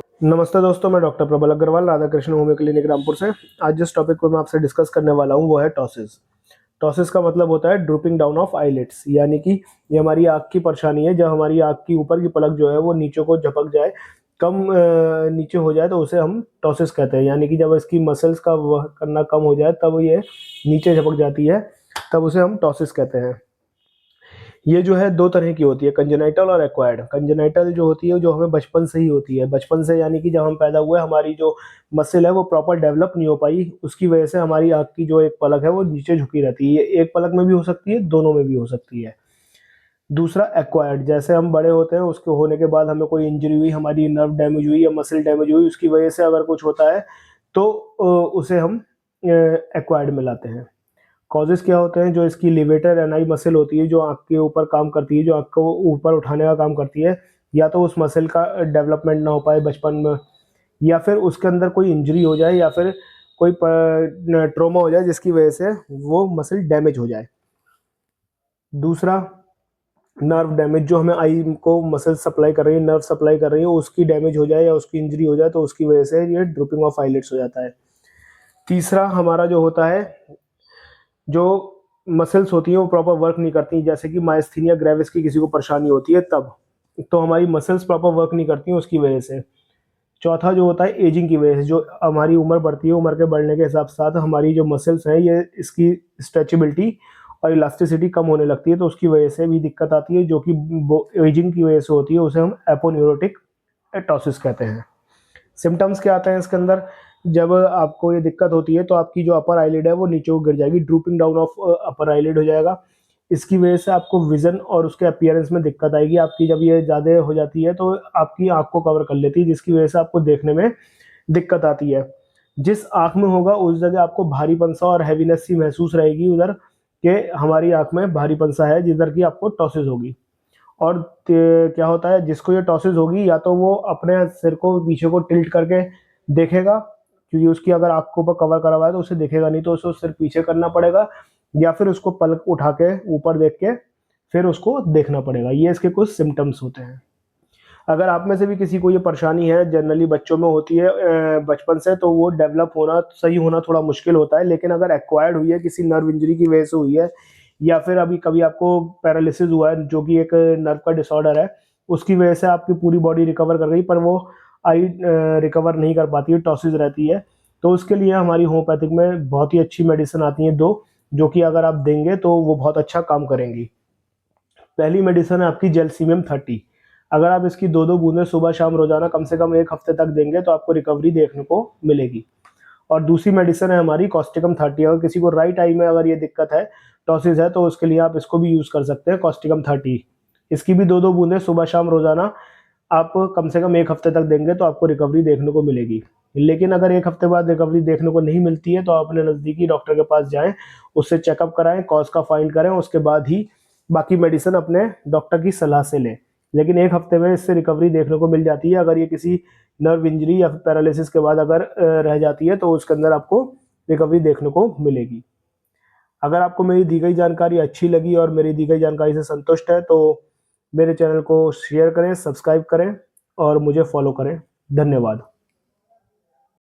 नमस्ते दोस्तों, मैं डॉक्टर प्रबल अग्रवाल राधा कृष्ण होम्यो क्लिनिक रामपुर से। आज जिस टॉपिक को मैं आपसे डिस्कस करने वाला हूँ वो है टॉसिस। टॉसिस का मतलब होता है ड्रूपिंग डाउन ऑफ आईलिड्स, यानी कि ये हमारी आँख की परेशानी है। जब हमारी आँख की ऊपर की पलक जो है वो नीचे को झपक जाए, कम नीचे हो जाए, तो उसे हम टॉसिस कहते हैं। यानी कि जब इसकी मसल्स का वह करना कम हो जाए तब ये नीचे झपक जाती है, तब उसे हम टॉसिस कहते हैं। ये जो है दो तरह की होती है, कंजेनाइटल और एक्वायर्ड। कंजेनाइटल जो होती है जो हमें बचपन से ही होती है, बचपन से, यानी कि जब हम पैदा हुए हमारी जो मसल है वो प्रॉपर डेवलप नहीं हो पाई, उसकी वजह से हमारी आँख की जो एक पलक है वो नीचे झुकी रहती है। ये एक पलक में भी हो सकती है, दोनों में भी हो सकती है। दूसरा एक्वायर्ड, जैसे हम बड़े होते हैं उसके होने के बाद हमें कोई इंजरी हुई, हमारी नर्व डैमेज हुई या मसल डैमेज हुई, उसकी वजह से अगर कुछ होता है तो उसे हम एक्वायर्ड में लाते हैं। कॉजेज़ क्या होते हैं? जो इसकी लिवेटर एनाई मसल होती है, जो आँख के ऊपर काम करती है, जो आँख को ऊपर उठाने का काम करती है, या तो उस मसल का डेवलपमेंट ना हो पाए बचपन में, या फिर उसके अंदर कोई इंजरी हो जाए, या फिर कोई ट्रॉमा हो जाए जिसकी वजह से वो मसल डैमेज हो जाए। दूसरा, नर्व डैमेज, जो हमें आई को मसल सप्लाई कर रही है, नर्व सप्लाई कर रही है, उसकी डैमेज हो जाए या उसकी इंजरी हो जाए तो उसकी वजह से ये ड्रूपिंग ऑफ आईलिड्स हो जाता है। तीसरा हमारा जो होता है, जो मसल्स होती हैं वो प्रॉपर वर्क नहीं करती, जैसे कि माइस्थीनिया ग्रेविस की किसी को परेशानी होती है तब, तो हमारी मसल्स प्रॉपर वर्क नहीं करती हैं उसकी वजह से। चौथा जो होता है एजिंग की वजह से, जो हमारी उम्र बढ़ती है, उम्र के बढ़ने के हिसाब साथ हमारी जो मसल्स हैं ये इसकी स्ट्रेचेबिलिटी और इलास्टिसिटी कम होने लगती है, तो उसकी वजह से भी दिक्कत आती है, जो कि एजिंग की वजह से होती है, उसे हम एपोन्यूरोटिक टॉसिस कहते हैं। सिम्टम्स क्या आते हैं इसके अंदर? जब आपको ये दिक्कत होती है तो आपकी जो अपर आईलिड है वो नीचे को गिर जाएगी, drooping down of upper eyelid हो जाएगा। इसकी वजह से आपको विजन और उसके अपीयरेंस में दिक्कत आएगी। आपकी जब ये ज़्यादा हो जाती है तो आपकी आँख को कवर कर लेती है, जिसकी वजह से आपको देखने में दिक्कत आती है। जिस आँख में होगा उस जगह आपको भारीपन-सा और हैवीनेस सी महसूस रहेगी उधर, कि हमारी आँख में भारीपन-सा है, जिधर की आपको टॉसिस होगी। और क्या होता है, जिसको ये टॉसिस होगी या तो वो अपने सिर को पीछे को टिल्ट करके देखेगा, क्योंकि उसकी अगर आँख के ऊपर कवर करा हुआ है तो उसे दिखेगा नहीं, तो उसे सिर पीछे करना पड़ेगा, या फिर उसको पलक उठा के ऊपर देख के फिर उसको देखना पड़ेगा। ये इसके कुछ सिम्पटम्स होते हैं। अगर आप में से भी किसी को ये परेशानी है, जनरली बच्चों में होती है बचपन से, तो वो डेवलप होना, सही होना थोड़ा मुश्किल होता है। लेकिन अगर एक्वायर्ड हुई है, किसी नर्व इंजरी की वजह से हुई है, या फिर अभी कभी आपको पैरालिसिस हुआ है जो कि एक नर्व का डिसऑर्डर है, उसकी वजह से आपकी पूरी बॉडी रिकवर कर गई पर वो आई रिकवर नहीं कर पाती है, टॉसिस रहती है, तो उसके लिए हमारी होम्योपैथिक में बहुत ही अच्छी मेडिसिन आती हैं दो, जो कि अगर आप देंगे तो वो बहुत अच्छा काम करेंगी। पहली मेडिसिन है आपकी जेलसीमियम 30। अगर आप इसकी 2-2 बूंदें सुबह शाम रोज़ाना कम से कम 1 हफ्ते तक देंगे तो आपको रिकवरी देखने को मिलेगी। और दूसरी मेडिसिन है हमारी कॉस्टिकम 30। अगर किसी को राइट आई में अगर ये दिक्कत है, टॉसिस है, तो उसके लिए आप इसको भी यूज़ कर सकते हैं, कॉस्टिकम 30। इसकी भी 2-2 बूंदें सुबह शाम रोज़ाना आप कम से कम 1 हफ्ते तक देंगे तो आपको रिकवरी देखने को मिलेगी। लेकिन अगर 1 हफ्ते बाद रिकवरी देखने को नहीं मिलती है तो आप अपने नज़दीकी डॉक्टर के पास जाएँ, उससे चेकअप कराएँ, कॉज़ का फाइंड करें, उसके बाद ही बाकी मेडिसिन अपने डॉक्टर की सलाह से लें। लेकिन 1 हफ्ते में इससे रिकवरी देखने को मिल जाती है। अगर ये किसी नर्व इंजरी या फिर पैरालिसिस के बाद अगर रह जाती है तो उसके अंदर आपको रिकवरी देखने को मिलेगी। अगर आपको मेरी दी गई जानकारी अच्छी लगी और मेरी दी गई जानकारी से संतुष्ट है तो मेरे चैनल को शेयर करें, सब्सक्राइब करें और मुझे फॉलो करें। धन्यवाद।